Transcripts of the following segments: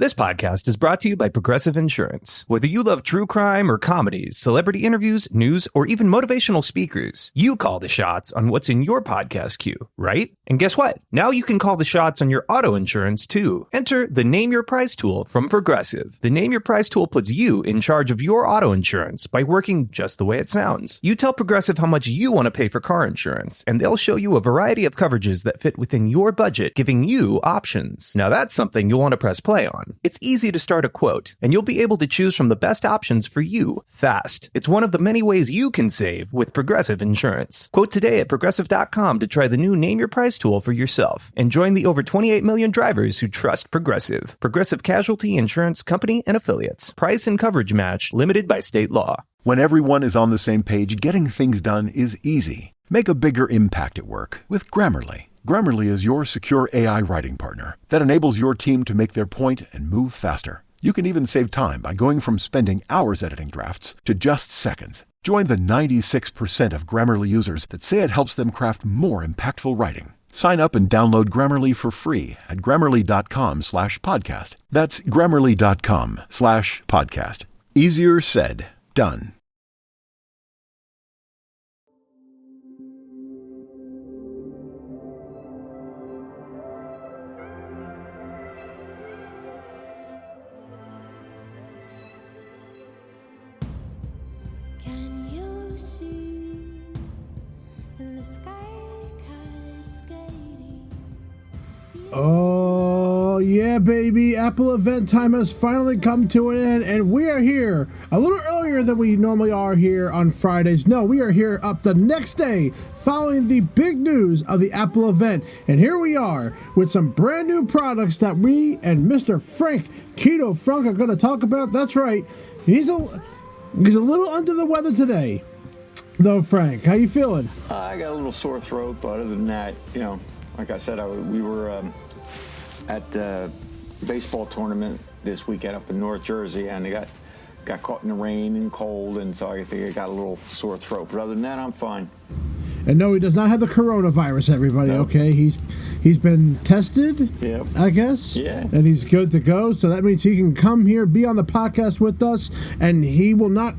This podcast is brought to you by Progressive Insurance. Whether you love true crime or comedies, celebrity interviews, news, or even motivational speakers, you call the shots on what's in your podcast queue, right? And guess what? Now you can call the shots on your auto insurance, too. Enter the Name Your Price tool from Progressive. The Name Your Price tool puts you in charge of your auto insurance by working just the way it sounds. You tell Progressive how much you want to pay for car insurance, and they'll show you a variety of coverages that fit within your budget, giving you options. Now that's something you'll want to press play on. It's easy to start a quote, and you'll be able to choose from the best options for you fast. It's one of the many ways you can save with Progressive Insurance. Quote today at Progressive.com to try the new Name Your Price tool for yourself and join the over 28 million drivers who trust Progressive. Progressive Casualty Insurance Company and Affiliates. Price and coverage match limited by state law. When everyone is on the same page, getting things done is easy. Make a bigger impact at work with Grammarly. Grammarly is your secure AI writing partner that enables your team to make their point and move faster. You can even save time by going from spending hours editing drafts to just seconds. Join the 96% of Grammarly users that say it helps them craft more impactful writing. Sign up and download Grammarly for free at Grammarly.com/podcast. That's Grammarly.com/podcast. Easier said, done. Oh, yeah, baby. Apple event time has finally come to an end, and we are here a little earlier than we normally are here on Fridays. No, we are here up the next day following the big news of the Apple event. And here we are with some brand new products that we and Mr. Frank Keto Frank are going to talk about. That's right. He's a little under the weather today. Though, Frank, how you feeling? I got a little sore throat, but other than that, like I said, we were at the baseball tournament this weekend up in North Jersey, and they got caught in the rain and cold, and so I think I got a little sore throat. But other than that, I'm fine. And no, he does not have the coronavirus, everybody, no. Okay? He's been tested, yep. I guess, yeah. And he's good to go, so that means he can come here, be on the podcast with us, and he will not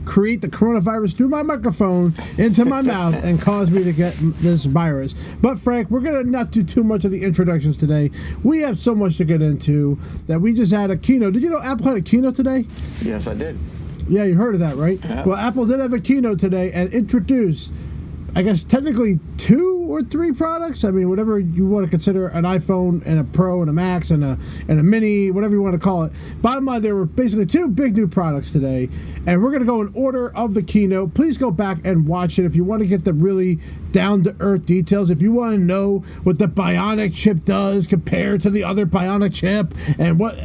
create the coronavirus through my microphone into my mouth and cause me to get this virus. But Frank, we're going to not do too much of the introductions today. We have so much to get into that we just had a keynote. Did you know Apple had a keynote today? Yes, I did. Yeah, you heard of that, right? Yeah. Well, Apple did have a keynote today and introduced, I guess, technically 2 or 3 products. I mean, whatever you want to consider an iPhone and a Pro and a Max and a Mini, whatever you want to call it. Bottom line, there were basically 2 big new products today, and we're going to go in order of the keynote. Please go back and watch it if you want to get the really down-to-earth details. If you want to know what the Bionic chip does compared to the other Bionic chip, and what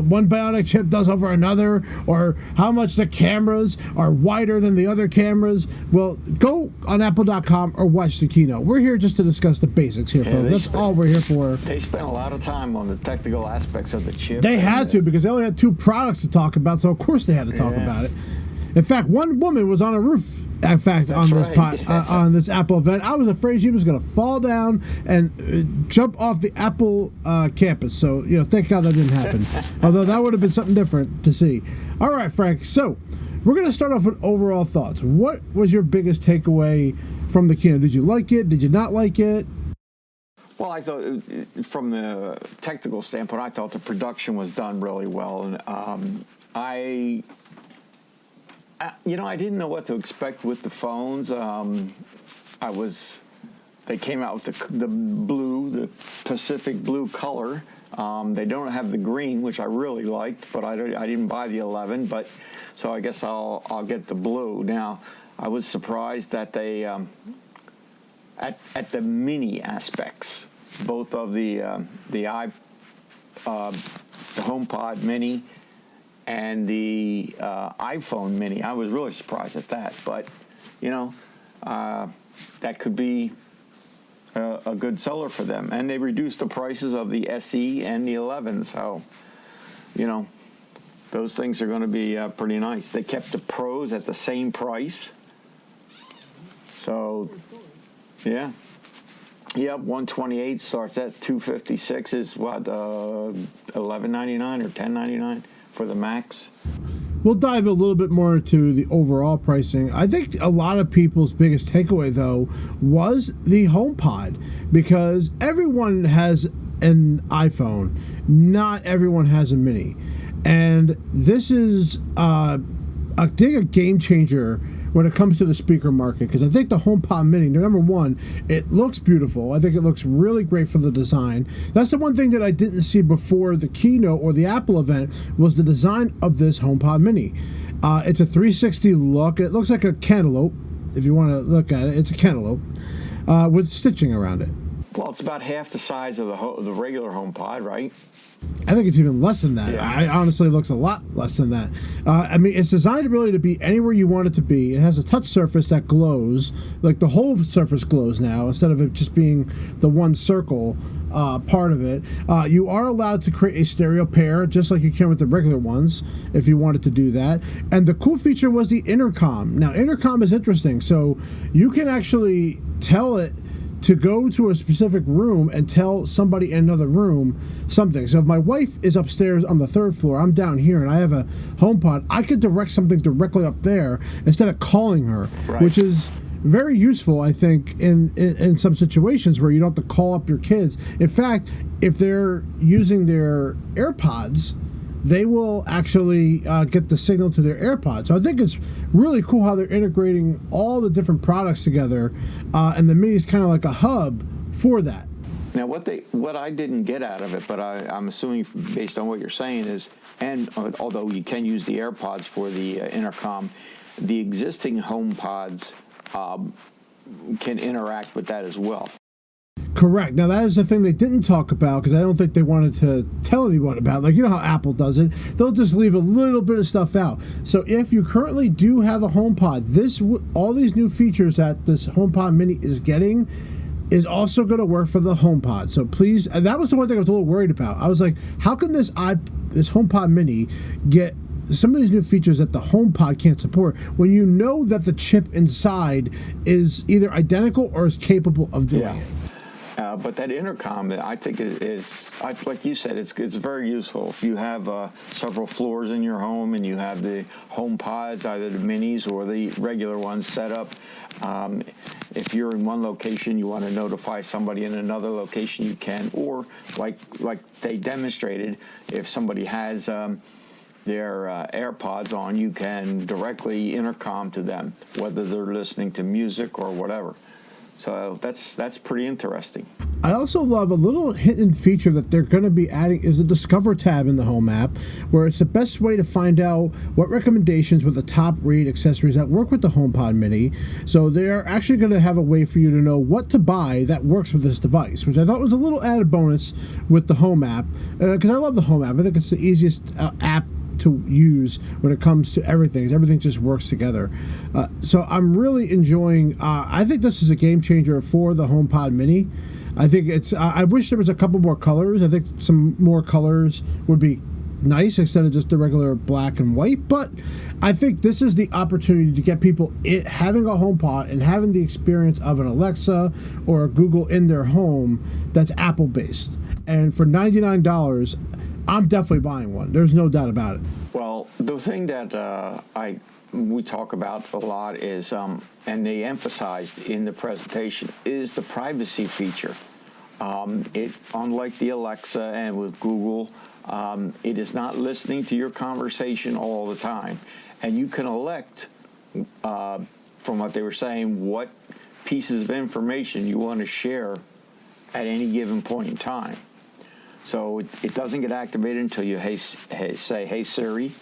one Bionic chip does over another, or how much the cameras are wider than the other cameras, well, go on Apple.com or watch the keynote. We're here just to discuss the basics here, folks. That's all we're here for. They spent a lot of time on the technical aspects of the chip. They had to, because they only had 2 products to talk about, so of course they had to talk about it. In fact, one woman was on a roof, in fact, on this on this Apple event. I was afraid she was going to fall down and jump off the Apple campus. So, thank God that didn't happen. Although that would have been something different to see. All right, Frank. So we're going to start off with overall thoughts. What was your biggest takeaway from the keynote? Did you like it? Did you not like it? Well, I thought from the technical standpoint, I thought the production was done really well. And I didn't know what to expect with the phones. They came out with the Pacific blue color. They don't have the green, which I really liked, but I didn't buy the 11. But so I guess I'll get the blue. Now, I was surprised that they at the mini aspects, both of the HomePod Mini and the iPhone Mini. I was really surprised at that, but that could be a good seller for them. And they reduced the prices of the SE and the 11, so those things are going to be pretty nice. They kept the Pros at the same price, so yeah. Yep, 128 starts at 256. Is what, $11.99 or $10.99 for the Max? We'll dive a little bit more into the overall pricing. I think a lot of people's biggest takeaway, though, was the HomePod, because everyone has an iPhone. Not everyone has a Mini. And this is, I think, a game changer when it comes to the speaker market, because I think the HomePod Mini, number one, it looks beautiful. I think it looks really great for the design. That's the one thing that I didn't see before the keynote or the Apple event, was the design of this HomePod Mini. It's a 360 look. It looks like a cantaloupe. If you want to look at it, it's a cantaloupe with stitching around it. Well, it's about half the size of the regular HomePod, right? I think it's even less than that. Yeah. It honestly looks a lot less than that. I mean, it's designed really to be anywhere you want it to be. It has a touch surface that glows, like the whole surface glows now, instead of it just being the one circle part of it. You are allowed to create a stereo pair, just like you can with the regular ones, if you wanted to do that. And the cool feature was the intercom. Now, intercom is interesting. So you can actually tell it to go to a specific room and tell somebody in another room something. So if my wife is upstairs on the third floor, I'm down here, and I have a HomePod, I could direct something directly up there instead of calling her, right, which is very useful, I think, in some situations where you don't have to call up your kids. In fact, if they're using their AirPods, they will actually get the signal to their AirPods. So I think it's really cool how they're integrating all the different products together, and the Mini is kind of like a hub for that. Now, what I didn't get out of it, but I'm assuming based on what you're saying is, and although you can use the AirPods for the intercom, the existing HomePods can interact with that as well. Correct. Now, that is the thing they didn't talk about, because I don't think they wanted to tell anyone about. Like, you know how Apple does it. They'll just leave a little bit of stuff out. So if you currently do have a HomePod, all these new features that this HomePod Mini is getting is also going to work for the HomePod. So please, and that was the one thing I was a little worried about. I was like, how can this HomePod Mini get some of these new features that the HomePod can't support, when you know that the chip inside is either identical or is capable of doing it? But that intercom, I think, is like you said, it's very useful. If you have several floors in your home and you have the HomePods, either the Minis or the regular ones set up, if you're in one location, you want to notify somebody in another location, you can. Or like they demonstrated, if somebody has their AirPods on, you can directly intercom to them, whether they're listening to music or whatever. So that's pretty interesting. I also love a little hidden feature that they're going to be adding is a Discover tab in the Home app, where it's the best way to find out what recommendations with the top rated accessories that work with the HomePod Mini. So they're actually going to have a way for you to know what to buy that works with this device, which I thought was a little added bonus with the Home app, because I love the Home app. I think it's the easiest app to use when it comes to everything. Everything just works together. So I'm really enjoying. I think this is a game changer for the HomePod Mini. I think it's. I wish there was a couple more colors. I think some more colors would be nice instead of just the regular black and white. But I think this is the opportunity to get people having a HomePod and having the experience of an Alexa or a Google in their home that's Apple based. And for $99. I'm definitely buying one. There's no doubt about it. Well, the thing that we talk about a lot is, and they emphasized in the presentation, is the privacy feature. Unlike the Alexa and with Google, it is not listening to your conversation all the time. And you can elect, from what they were saying, what pieces of information you want to share at any given point in time. So it doesn't get activated until you say, "Hey Siri,"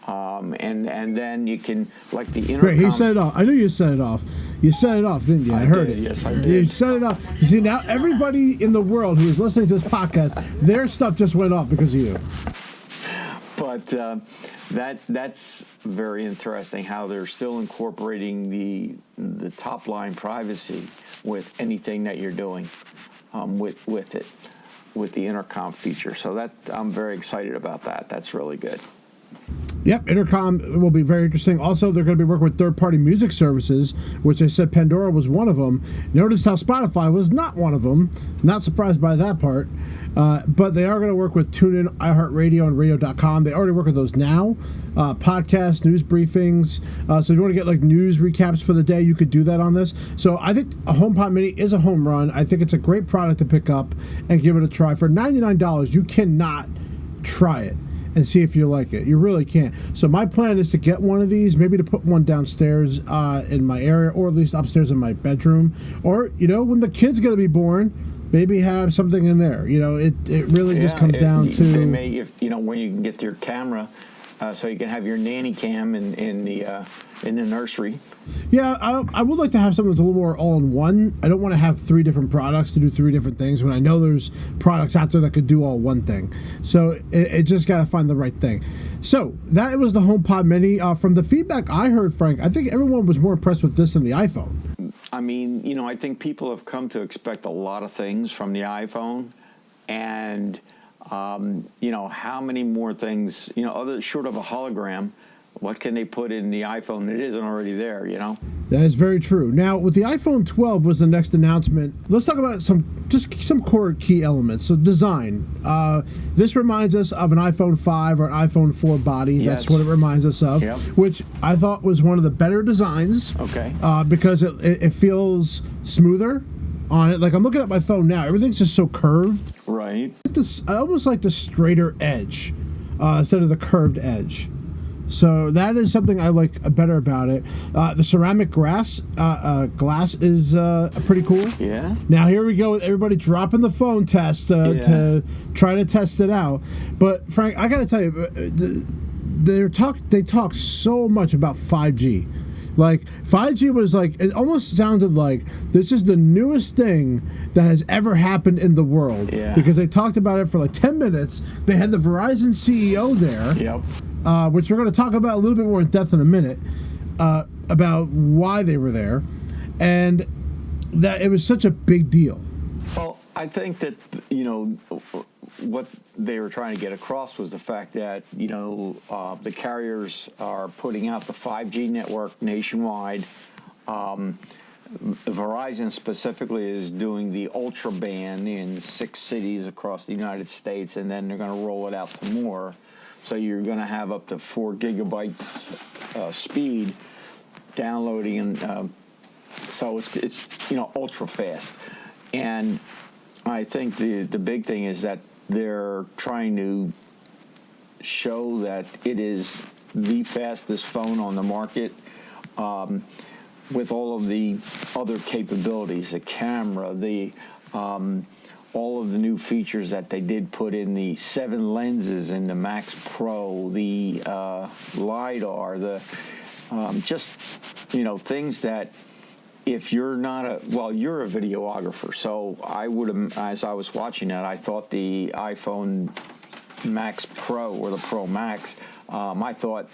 and then you can, like the intercom. Wait, he set it off. I knew you set it off. You set it off, didn't you? I heard it. Yes, I did. You set it off. You see, now everybody in the world who is listening to this podcast, their stuff just went off because of you. But that's very interesting how they're still incorporating the top line privacy with anything that you're doing with it, with the intercom feature. So that I'm very excited about that. That's really good. Yep, intercom will be very interesting. Also, they're going to be working with third-party music services, which they said Pandora was one of them. Notice how Spotify was not one of them. Not surprised by that part. But they are going to work with TuneIn, iHeartRadio, and Radio.com. They already work with those now. Podcasts, news briefings. So if you want to get like news recaps for the day, you could do that on this. So I think a HomePod Mini is a home run. I think it's a great product to pick up and give it a try. For $99, you cannot try it and see if you like it. You really can't. So my plan is to get one of these, maybe to put one downstairs in my area, or at least upstairs in my bedroom. Or, when the kid's going to be born, maybe have something in there. It really just comes down to... They may, when you can get your camera, so you can have your nanny cam in the nursery. Yeah, I would like to have something that's a little more all-in-one. I don't want to have 3 different products to do 3 different things when I know there's products out there that could do all one thing. So it just got to find the right thing. So that was the HomePod Mini. From the feedback I heard, Frank, I think everyone was more impressed with this than the iPhone. I mean, I think people have come to expect a lot of things from the iPhone, and how many more things, other short of a hologram, what can they put in the iPhone that isn't already there, That is very true. Now, with the iPhone 12 was the next announcement. Let's talk about some core key elements. So design. This reminds us of an iPhone 5 or an iPhone 4 body. Yes. That's what it reminds us of, yep. Which I thought was one of the better designs. Okay. Because it feels smoother on it. Like, I'm looking at my phone now. Everything's just so curved. Right. I almost like the straighter edge instead of the curved edge. So that is something I like better about it. The ceramic glass is pretty cool. Yeah. Now here we go with everybody dropping the phone test to try to test it out. But Frank, I got to tell you, they talk so much about 5G. Like 5G was like, it almost sounded like this is the newest thing that has ever happened in the world. Yeah. Because they talked about it for like 10 minutes. They had the Verizon CEO there. Yep. Which we're going to talk about a little bit more in depth in a minute, about why they were there, and that it was such a big deal. Well, I think that, what they were trying to get across was the fact that, the carriers are putting out the 5G network nationwide. Verizon specifically is doing the ultra band in 6 cities across the United States, and then they're going to roll it out to more. So you're going to have up to 4 gigabytes speed downloading, and so it's ultra fast. And I think the big thing is that they're trying to show that it is the fastest phone on the market, with all of the other capabilities, the camera, all of the new features that they did put in the 7 lenses in the Max Pro, the LiDAR, the things that if you're not you're a videographer, so I would, as I was watching that, I thought the iPhone Max Pro or the Pro Max, I thought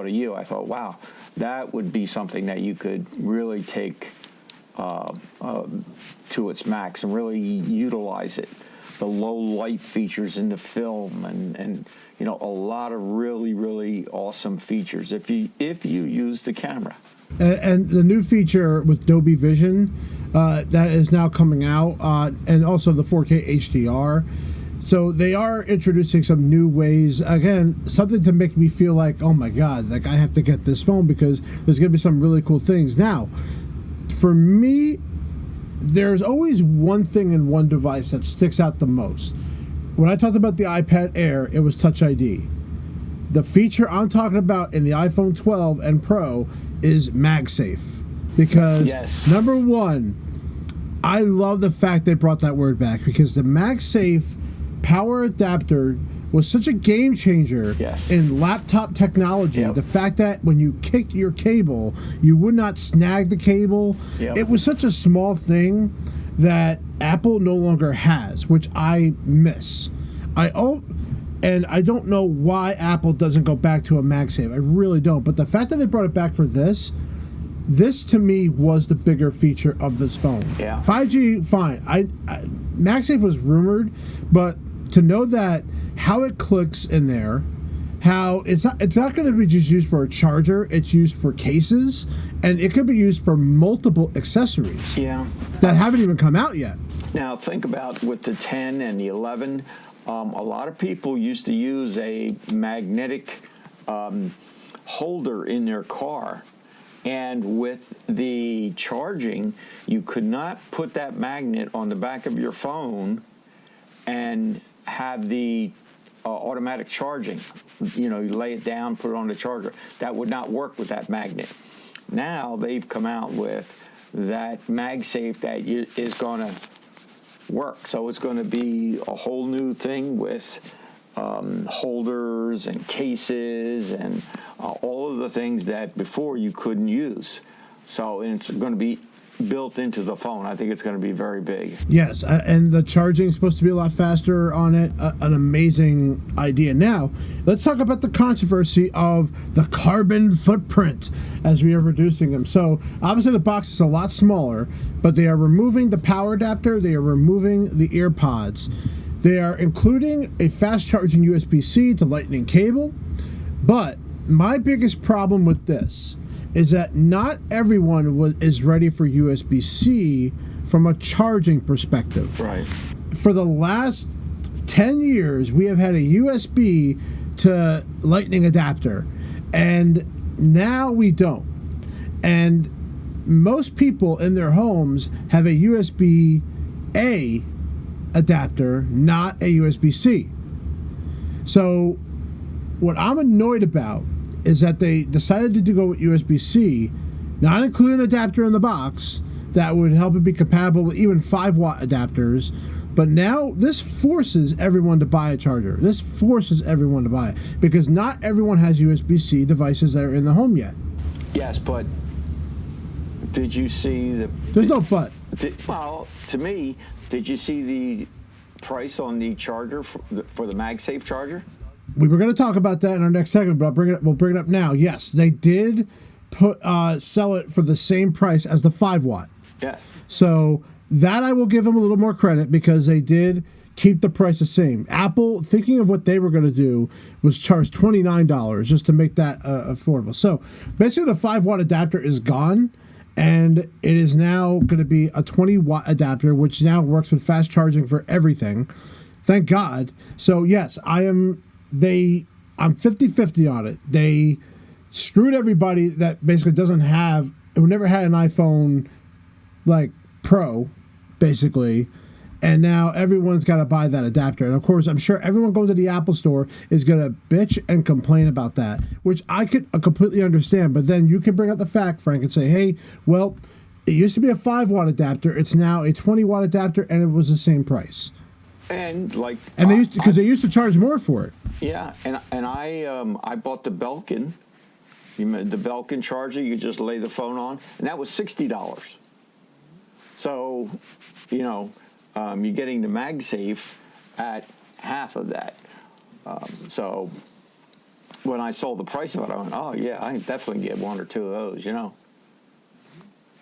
of you. I thought, wow, that would be something that you could really take to its max and really utilize it. The low light features in the film, and a lot of really, really awesome features if you use the camera. And the new feature with Dolby Vision that is now coming out, and also the 4K HDR. So they are introducing some new ways. Again, something to make me feel like, oh my God, like I have to get this phone because there's going to be some really cool things. Now, for me, there's always one thing in one device that sticks out the most. When I talked about the iPad Air, it was Touch ID. The feature I'm talking about in the iPhone 12 and Pro is MagSafe. Because, yes. Number one, I love the fact they brought that word back, because the MagSafe power adapter was such a game changer in laptop technology. Yep. The fact that when you kicked your cable, you would not snag the cable. Yep. It was such a small thing that Apple no longer has, which I miss. And I don't know why Apple doesn't go back to a MagSafe. I really don't. But the fact that they brought it back for this to me was the bigger feature of this phone. Yeah. 5G, fine. MagSafe was rumored, but to know that how it clicks in there, how it's not going to be just used for a charger. It's used for cases, and it could be used for multiple accessories. Yeah. That haven't even come out yet. Now think about with the 10 and the 11. A lot of people used to use a magnetic holder in their car. And with the charging, you could not put that magnet on the back of your phone and have the automatic charging. You lay it down, put it on the charger. That would not work with that magnet. Now they've come out with that MagSafe that is going to work. So it's going to be a whole new thing with holders and cases and all of the things that before you couldn't use. So it's going to be built into the phone. I think it's going to be very big. Yes, and the charging is supposed to be a lot faster on it. An amazing idea. Now, let's talk about the controversy of the carbon footprint as we are reducing them. So, obviously the box is a lot smaller, but they are removing the power adapter. They are removing the ear pods. They are including a fast charging USB-C to Lightning cable. But my biggest problem with this is that not everyone is ready for USB-C from a charging perspective. Right. For the last 10 years, we have had a USB to Lightning adapter, and now we don't. And most people in their homes have a USB-A adapter, not a USB-C. So what I'm annoyed about is that they decided to go with USB-C, not including an adapter in the box that would help it be compatible with even 5-watt adapters. But now this forces everyone to buy a charger. This forces everyone to buy it because not everyone has USB-C devices that are in the home yet. Yes, but did you see the... There's no but. Well, to me, did you see the price on the charger for the MagSafe charger? We were going to talk about that in our next segment, but we'll bring it up now. Yes, they did sell it for the same price as the 5-watt. Yes. So that I will give them a little more credit because they did keep the price the same. Apple, thinking of what they were going to do, was charge $29 just to make that affordable. So basically the 5-watt adapter is gone, and it is now going to be a 20-watt adapter, which now works with fast charging for everything. Thank God. So yes, I'm 50-50 on it. They screwed everybody that basically never had an iPhone like Pro, basically, and now everyone's got to buy that adapter. And of course, I'm sure everyone going to the Apple store is going to bitch and complain about that, which I could completely understand. But then you can bring up the fact, Frank, and say, hey, well, it used to be a 5-watt adapter. It's now a 20-watt adapter, and it was the same price. And they used to charge more for it. Yeah, and I bought the Belkin, the Belkin charger. You just lay the phone on, and that was $60. So, you're getting the MagSafe at half of that. So when I saw the price of it, I went, oh yeah, I can definitely get one or two of those,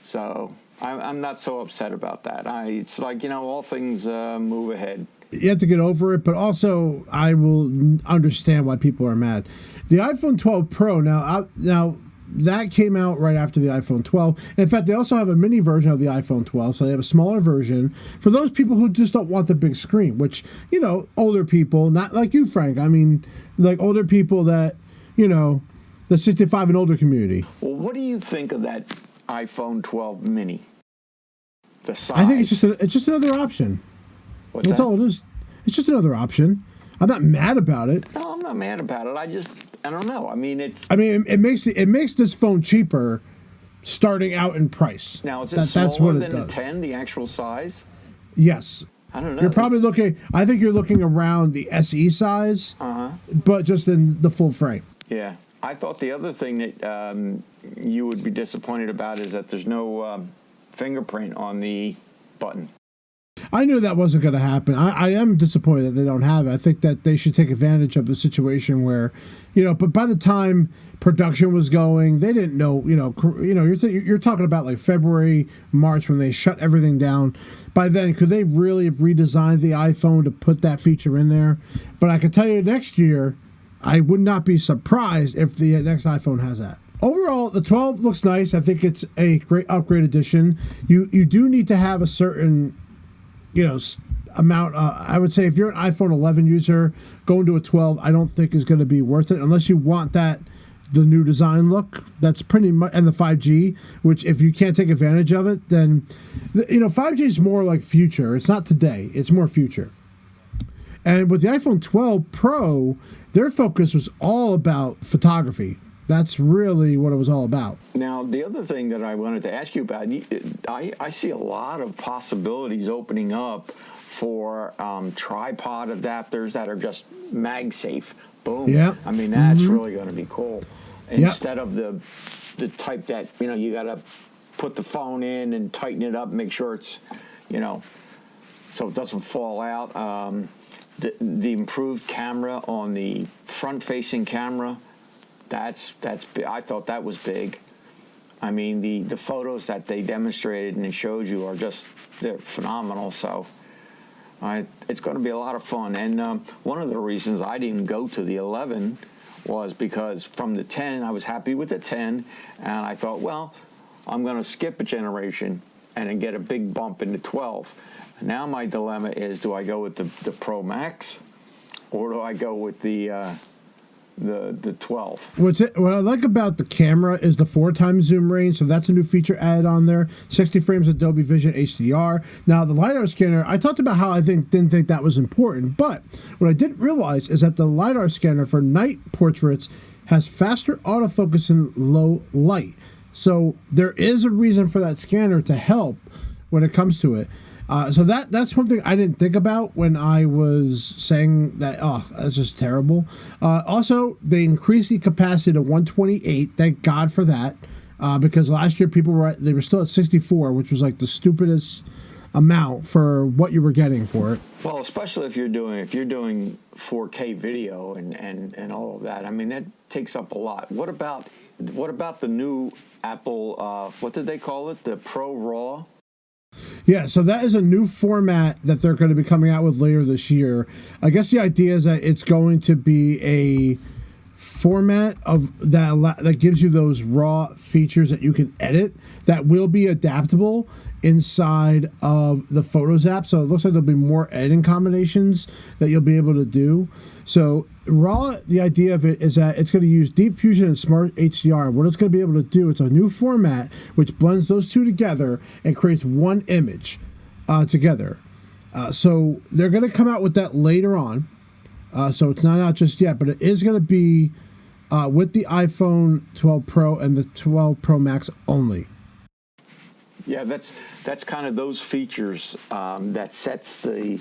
So I'm not so upset about that. It's like, all things move ahead. You have to get over it, but also I will understand why people are mad. The iPhone 12 Pro, now that came out right after the iPhone 12. And in fact, they also have a mini version of the iPhone 12, so they have a smaller version for those people who just don't want the big screen, which, older people, not like you, Frank. I mean, like older people that, the 65 and older community. Well, what do you think of that iPhone 12 mini? The size? I think it's just another option. That's all it is. It's just another option. I'm not mad about it. No, I'm not mad about it. I don't know. I mean, it makes this phone cheaper, starting out in price. Now, is it smaller than the 10, the actual size? Yes. I don't know. You're probably looking. I think you're looking around the SE size, but just in the full frame. Yeah, I thought the other thing that you would be disappointed about is that there's no fingerprint on the button. I knew that wasn't going to happen. I am disappointed that they don't have it. I think that they should take advantage of the situation where, but by the time production was going, they didn't know, you're talking about like February, March when they shut everything down. By then, could they really have redesigned the iPhone to put that feature in there? But I can tell you next year, I would not be surprised if the next iPhone has that. Overall, the 12 looks nice. I think it's a great upgrade edition. You do need to have a certain, amount. I would say if you're an iPhone 11 user, going to a 12, I don't think is going to be worth it unless you want the new design look. That's pretty much, and the 5G, which if you can't take advantage of it, then 5G is more like future. It's not today. It's more future. And with the iPhone 12 Pro, their focus was all about photography. That's really what it was all about. Now, the other thing that I wanted to ask you about, I see a lot of possibilities opening up for tripod adapters that are just MagSafe. Boom. Yeah. I mean, that's really going to be cool. Instead of the type that, you got to put the phone in and tighten it up, make sure it's, so it doesn't fall out. The improved camera on the front-facing camera, that's big. I thought that was big. I mean, the photos that they demonstrated and it showed you are they're phenomenal. So it's going to be a lot of fun. And one of the reasons I didn't go to the 11 was because from the 10, I was happy with the 10, and I thought, well, I'm going to skip a generation and then get a big bump in the 12. Now my dilemma is, do I go with the Pro Max or do I go with the 12? What I like about the camera is the 4x zoom range, so that's a new feature added on there. 60 frames Dolby Vision HDR. Now the LiDAR scanner, I talked about how I didn't think that was important, but what I didn't realize is that the LiDAR scanner for night portraits has faster autofocus in low light. So there is a reason for that scanner to help when it comes to it. So that's one thing I didn't think about when I was saying that, that's just terrible. Also, they increased the capacity to 128. Thank God for that. Because last year they were still at 64, which was like the stupidest amount for what you were getting for it. Well, especially if you're doing 4K video and all of that. I mean, that takes up a lot. What about the new Apple, what did they call it? The Pro Raw? Yeah, so that is a new format that they're going to be coming out with later this year. I guess the idea is that it's going to be a format of that gives you those raw features that you can edit that will be adaptable inside of the Photos app. So it looks like there'll be more editing combinations that you'll be able to do. So raw, the idea of it is that it's going to use Deep Fusion and Smart HDR. What it's going to be able to do, it's a new format which blends those two together and creates one image together. So they're going to come out with that later on. So it's not out just yet, but it is going to be with the iPhone 12 Pro and the 12 Pro Max only. Yeah, that's kind of those features that sets the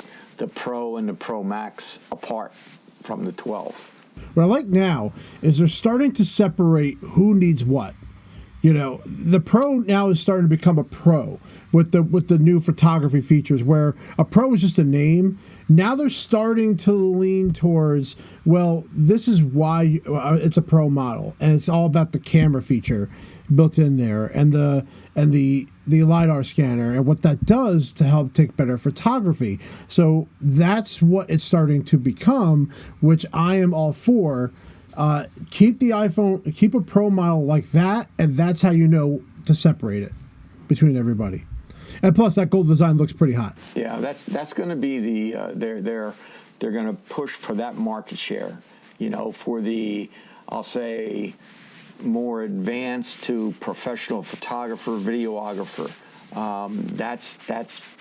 Pro and the Pro Max apart from the 12. What I like now is they're starting to separate who needs what. The Pro now is starting to become a Pro with the new photography features, where a Pro is just a name. Now they're starting to lean towards, well, this is why it's a Pro model, and it's all about the camera feature built in there, and the LiDAR scanner, and what that does to help take better photography. So that's what it's starting to become, which I am all for. Keep the iPhone, keep a Pro model like that, and that's how you know to separate it between everybody. And plus, that gold design looks pretty hot. Yeah, that's going to be the they're going to push for that market share. For the, I'll say, more advanced to professional photographer, videographer. That's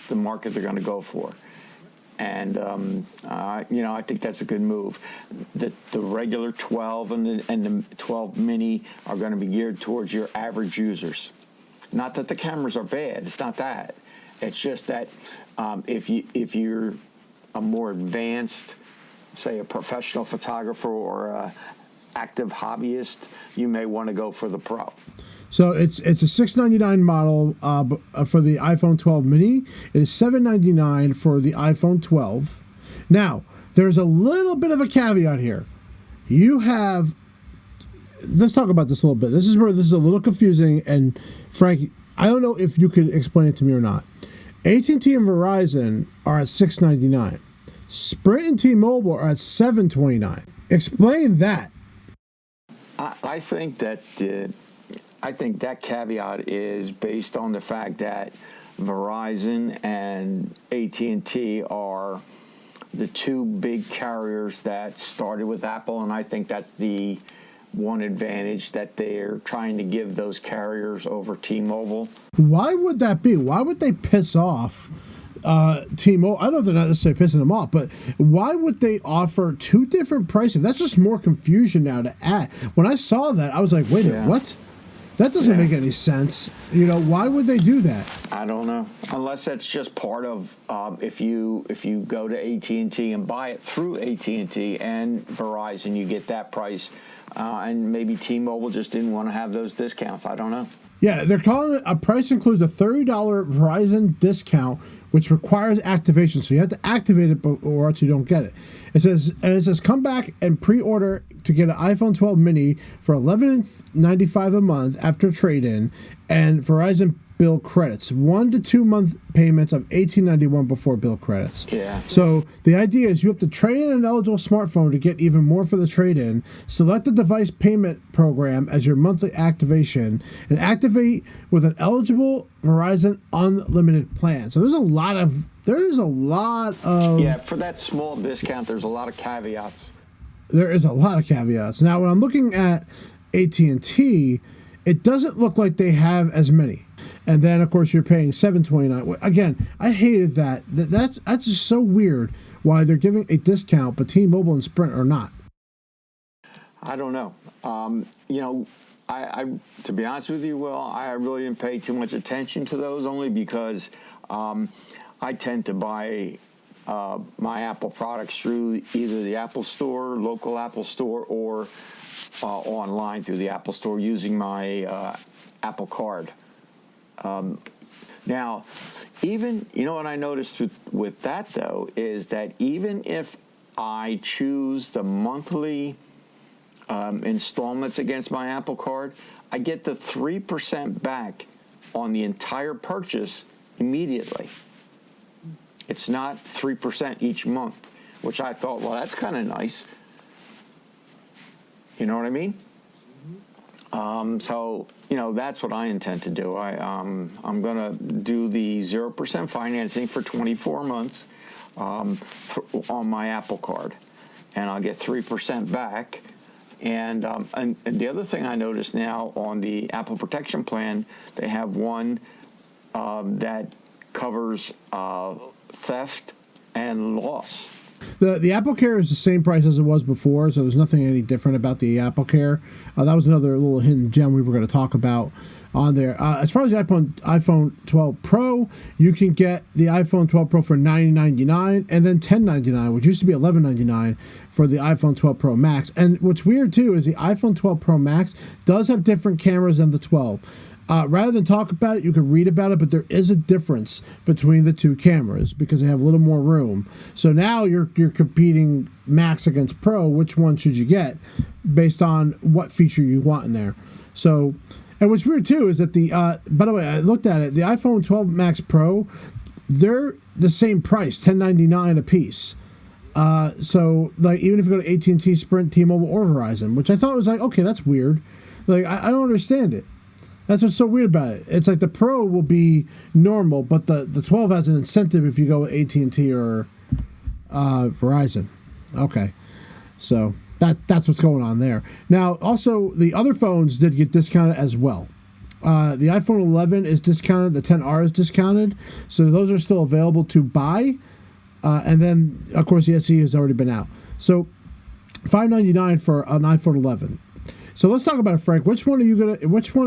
the market they're going to go for. And I think that's a good move. The regular 12 and the 12 Mini are going to be geared towards your average users. Not that the cameras are bad. It's not that. It's just that if you're a more advanced, say a professional photographer or a active hobbyist, you may want to go for the Pro. So it's a $699 model for the iPhone 12 Mini. It is $799 for the iPhone 12. Now, there's a little bit of a caveat here. Let's talk about this a little bit. This is where this is a little confusing, and Frank, I don't know if you could explain it to me or not. AT&T and Verizon are at $699. Sprint and T-Mobile are at $729. Explain that. I think that caveat is based on the fact that Verizon and AT&T are the two big carriers that started with Apple, and I think that's the one advantage that they're trying to give those carriers over T-Mobile. Why would that be? Why would they piss off T-Mobile? I don't know if they're not necessarily pissing them off, but why would they offer two different pricing? That's just more confusion now to add. When I saw that, I was like, wait a minute, what? That doesn't make any sense. Why would they do that? I don't know. Unless that's just part of if you go to AT&T and buy it through AT&T and Verizon, you get that price. And maybe T-Mobile just didn't want to have those discounts. I don't know. Yeah, they're calling it a price includes a $30 Verizon discount, which requires activation. So you have to activate it or else you don't get it. It says come back and pre-order to get an iPhone 12 mini for $11.95 a month after trade-in and Verizon bill credits. 1 to 2 month payments of $18.91 before bill credits. Yeah. So the idea is you have to trade in an eligible smartphone to get even more for the trade-in. Select the device payment program as your monthly activation and activate with an eligible Verizon unlimited plan. So there's a lot of yeah, for that small discount, there's a lot of caveats. There is a lot of caveats. Now, when I'm looking at AT&T, it doesn't look like they have as many. And then, of course, you're paying $7.29. Again, I hated that. That's just so weird why they're giving a discount, but T-Mobile and Sprint are not. I don't know. I to be honest with you, Will, I really didn't pay too much attention to those only because I tend to buy my Apple products through either the Apple Store, local Apple Store, or online through the Apple Store using my Apple Card. Now, even, what I noticed with that, though, is that even if I choose the monthly installments against my Apple Card, I get the 3% back on the entire purchase immediately. It's not 3% each month, which I thought, well, that's kind of nice. You know what I mean? So, that's what I intend to do. I'm going to do the 0% financing for 24 months on my Apple Card, and I'll get 3% back. And the other thing I noticed now on the Apple Protection Plan, they have one that covers theft and loss. The Apple Care is the same price as it was before, so there's nothing any different about the Apple Care. That was another little hidden gem we were going to talk about on there. As far as the iPhone 12 Pro, you can get the iPhone 12 Pro for $9.99 and then $10.99, which used to be $11.99 for the iPhone 12 Pro Max. And what's weird, too, is the iPhone 12 Pro Max does have different cameras than the 12. Rather than talk about it, you can read about it, but there is a difference between the two cameras because they have a little more room. So now you're competing Max against Pro. Which one should you get based on what feature you want in there? So, and what's weird too is that by the way, I looked at it, the iPhone 12 Max Pro, they're the same price, $10.99 a piece. So like even if you go to AT&T, Sprint, T-Mobile, or Verizon, which I thought was like, okay, that's weird. Like I don't understand it. That's what's so weird about it. It's like the Pro will be normal, but the 12 has an incentive if you go with AT&T or Verizon. Okay, so that's what's going on there. Now, also, the other phones did get discounted as well. The iPhone 11 is discounted. The XR is discounted. So those are still available to buy. And then, of course, the SE has already been out. So $599 for an iPhone 11. So let's talk about it, Frank. Which one are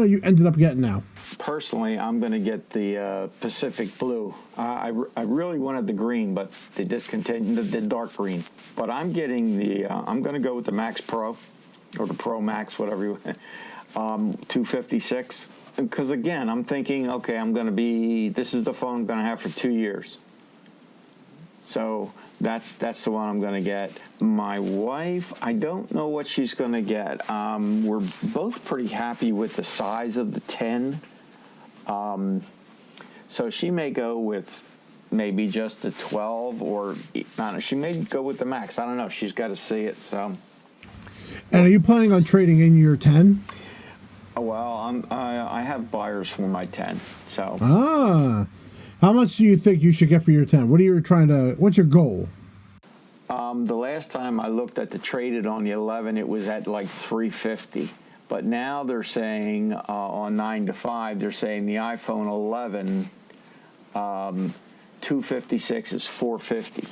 you ended up getting now? Personally, I'm going to get the Pacific Blue. I really wanted the green, but they discontinued the dark green. But I'm getting I'm going to go with the Max Pro, or the Pro Max, whatever you 256. Because again, I'm thinking, okay, this is the phone I'm going to have for 2 years. So that's the one I'm going to get. My wife, I don't know what she's going to get. We're both pretty happy with the size of the 10. So she may go with maybe just the 12, or I don't know, she may go with the Max. I don't know. She's got to see it. So And are you planning on trading in your 10? Well, I have buyers for my 10. So. How much do you think you should get for your 10? What's your goal? The last time I looked at the traded on the 11, it was at like 350. But now they're saying on 9 to 5, they're saying the iPhone 11 256 is 450.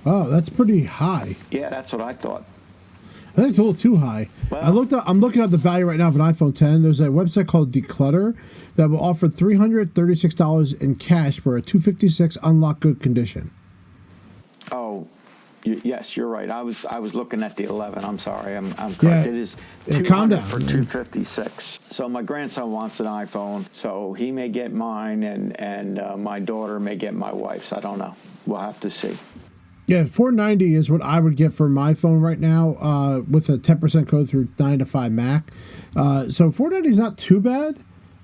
Oh, that's pretty high. Yeah, that's what I thought. I think it's a little too high. Well, I'm looking at the value right now of an iPhone 10. There's a website called Declutter that will offer $336 in cash for a 256 unlocked good condition. Oh, yes, you're right. I was looking at the 11. I'm sorry. I'm correct. Yeah, it is calm down for 256. So my grandson wants an iPhone, so he may get mine, and my daughter may get my wife's. I don't know. We'll have to see. Yeah, $490 is what I would get for my phone right now, with a 10% code through 9 to 5 Mac. So $490 is not too bad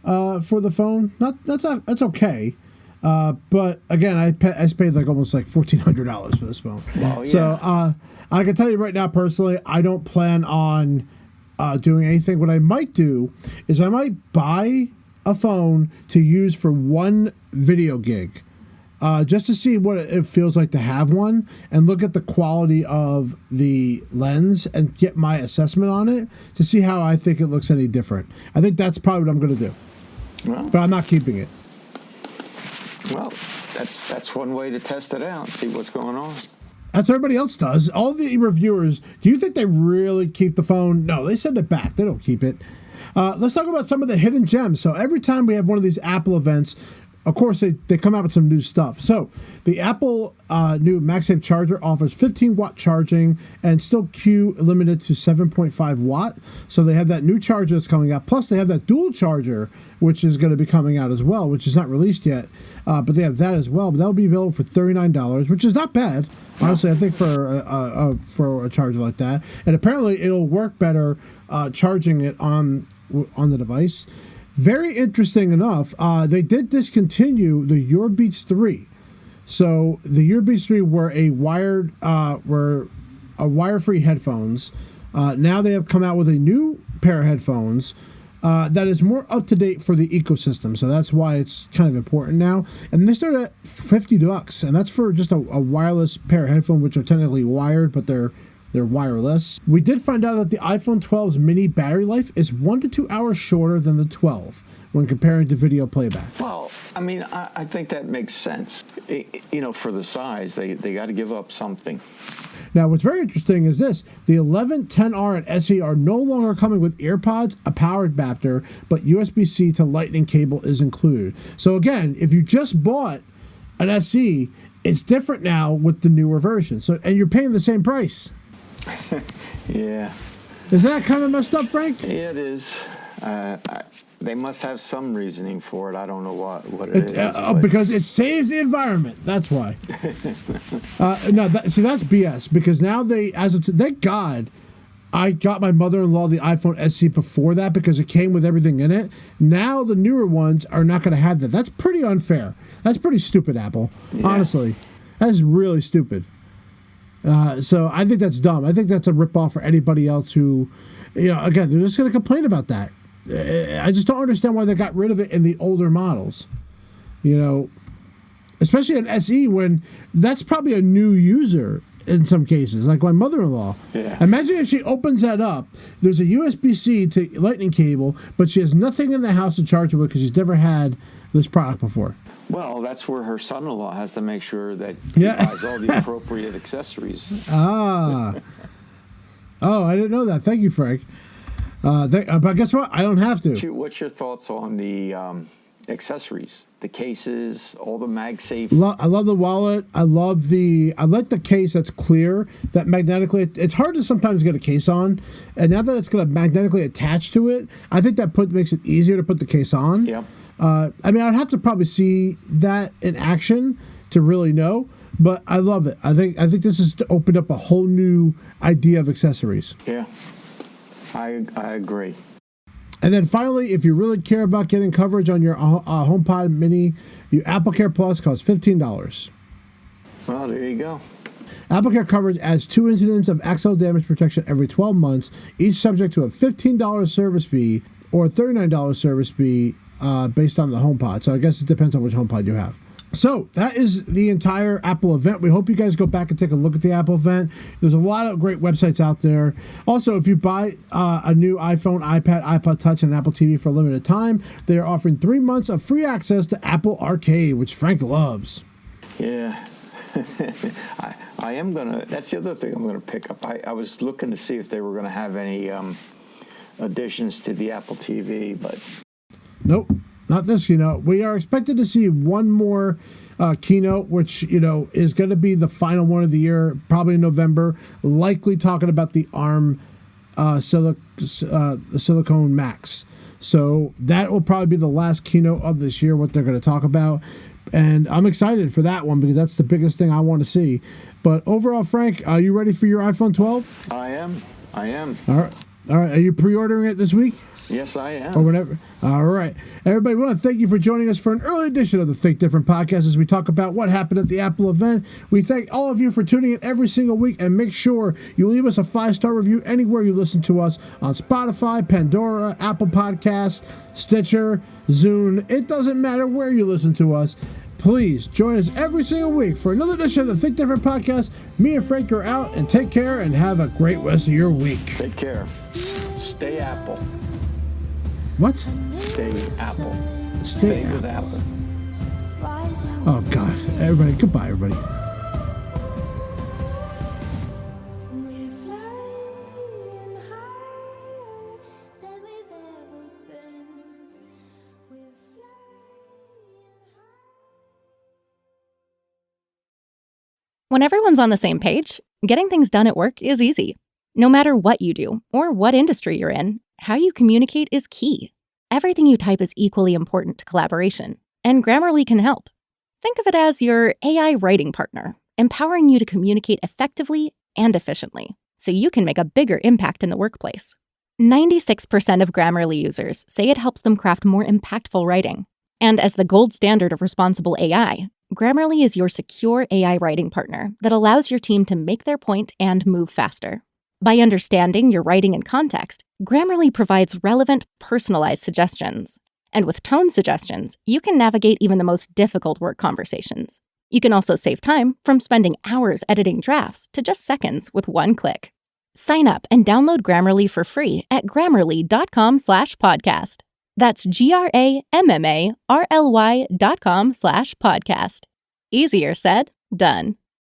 for the phone. That's okay. But again, I paid almost $1,400 for this phone. Well, yeah. So I can tell you right now, personally, I don't plan on doing anything. What I might do is I might buy a phone to use for one video gig. Just to see what it feels like to have one and look at the quality of the lens and get my assessment on it to see how I think it looks any different. I think that's probably what I'm going to do. Well, but I'm not keeping it. Well, that's one way to test it out, see what's going on. That's what everybody else does. All the reviewers, do you think they really keep the phone? No, they send it back. They don't keep it. Let's talk about some of the hidden gems. So every time we have one of these Apple events, of course, they come out with some new stuff. So the Apple new MagSafe charger offers 15-watt charging and still Q limited to 7.5 watt. So they have that new charger that's coming out. Plus, they have that dual charger, which is going to be coming out as well, which is not released yet. But they have that as well. But that will be available for $39, which is not bad. Honestly, I think for a charger like that. And apparently, it'll work better charging it on the device. Very interesting enough, they did discontinue the Beats 3. So the Beats 3 were wire-free headphones. Now they have come out with a new pair of headphones that is more up to date for the ecosystem. So that's why it's kind of important now. And they start at $50, and that's for just a wireless pair of headphones, which are technically wired, but they're wireless. We did find out that the iPhone 12's mini battery life is 1 to 2 hours shorter than the 12 when comparing to video playback. Well, I mean, I think that makes sense. For the size, they got to give up something. Now, what's very interesting is this. The 11, 10R, and SE are no longer coming with AirPods, a power adapter, but USB-C to Lightning cable is included. So again, if you just bought an SE, it's different now with the newer version. And you're paying the same price. Yeah. Is that kind of messed up, Frank? Yeah, it is. They must have some reasoning for it. I don't know what it is. Because it saves the environment. That's why. That's BS. Because now thank God, I got my mother-in-law the iPhone SE before that because it came with everything in it. Now the newer ones are not going to have that. That's pretty unfair. That's pretty stupid, Apple. Yeah. Honestly, that's really stupid. So I think that's dumb. I think that's a ripoff for anybody else who, again, they're just going to complain about that. I just don't understand why they got rid of it in the older models. Especially an SE when that's probably a new user in some cases, like my mother-in-law. Yeah. Imagine if she opens that up, there's a USB-C to Lightning cable, but she has nothing in the house to charge it with because she's never had this product before. Well, that's where her son-in-law has to make sure that he buys all the appropriate accessories. Oh, I didn't know that. Thank you, Frank. But guess what? I don't have to. What's your thoughts on the accessories, the cases, all the MagSafe? I love the wallet. I like the case that's clear, that magnetically. It's hard to sometimes get a case on, and now that it's going to magnetically attach to it, I think that makes it easier to put the case on. Yeah. I'd have to probably see that in action to really know, but I love it. I think this has opened up a whole new idea of accessories. Yeah, I agree. And then finally, if you really care about getting coverage on your HomePod Mini, your Apple Care Plus costs $15. Well, there you go. AppleCare coverage adds 2 incidents of accidental damage protection every 12 months, each subject to a $15 service fee or a $39 service fee based on the HomePod. So I guess it depends on which HomePod you have. So that is the entire Apple event. We hope you guys go back and take a look at the Apple event. There's a lot of great websites out there. Also, if you buy a new iPhone, iPad, iPod Touch, and Apple TV for a limited time, they are offering 3 months of free access to Apple Arcade, which Frank loves. Yeah. I am going to, that's the other thing I'm going to pick up. I was looking to see if they were going to have any additions to the Apple TV, but... Nope. Not this keynote. We are expected to see one more keynote, which, is going to be the final one of the year, probably in November, likely talking about the ARM Silicon Max. So that will probably be the last keynote of this year, what they're going to talk about. And I'm excited for that one because that's the biggest thing I want to see. But overall, Frank, are you ready for your iPhone 12? I am. All right. Are you pre-ordering it this week? Yes, I am. Or whenever. All right. Everybody, we want to thank you for joining us for an early edition of the Think Different podcast as we talk about what happened at the Apple event. We thank all of you for tuning in every single week, and make sure you leave us a 5-star review anywhere you listen to us on Spotify, Pandora, Apple Podcasts, Stitcher, Zune. It doesn't matter where you listen to us. Please join us every single week for another edition of the Think Different podcast. Me and Frank are out, and take care and have a great rest of your week. Take care. Stay Apple. What? Stay Apple. Stay with Apple. Oh, God. Everybody, goodbye, everybody. When everyone's on the same page, getting things done at work is easy. No matter what you do or what industry you're in, how you communicate is key. Everything you type is equally important to collaboration, and Grammarly can help. Think of it as your AI writing partner, empowering you to communicate effectively and efficiently, so you can make a bigger impact in the workplace. 96% of Grammarly users say it helps them craft more impactful writing. And as the gold standard of responsible AI, Grammarly is your secure AI writing partner that allows your team to make their point and move faster. By understanding your writing and context, Grammarly provides relevant, personalized suggestions. And with tone suggestions, you can navigate even the most difficult work conversations. You can also save time from spending hours editing drafts to just seconds with one click. Sign up and download Grammarly for free at grammarly.com/podcast. That's GRAMMARLY.com/podcast. Easier said, done.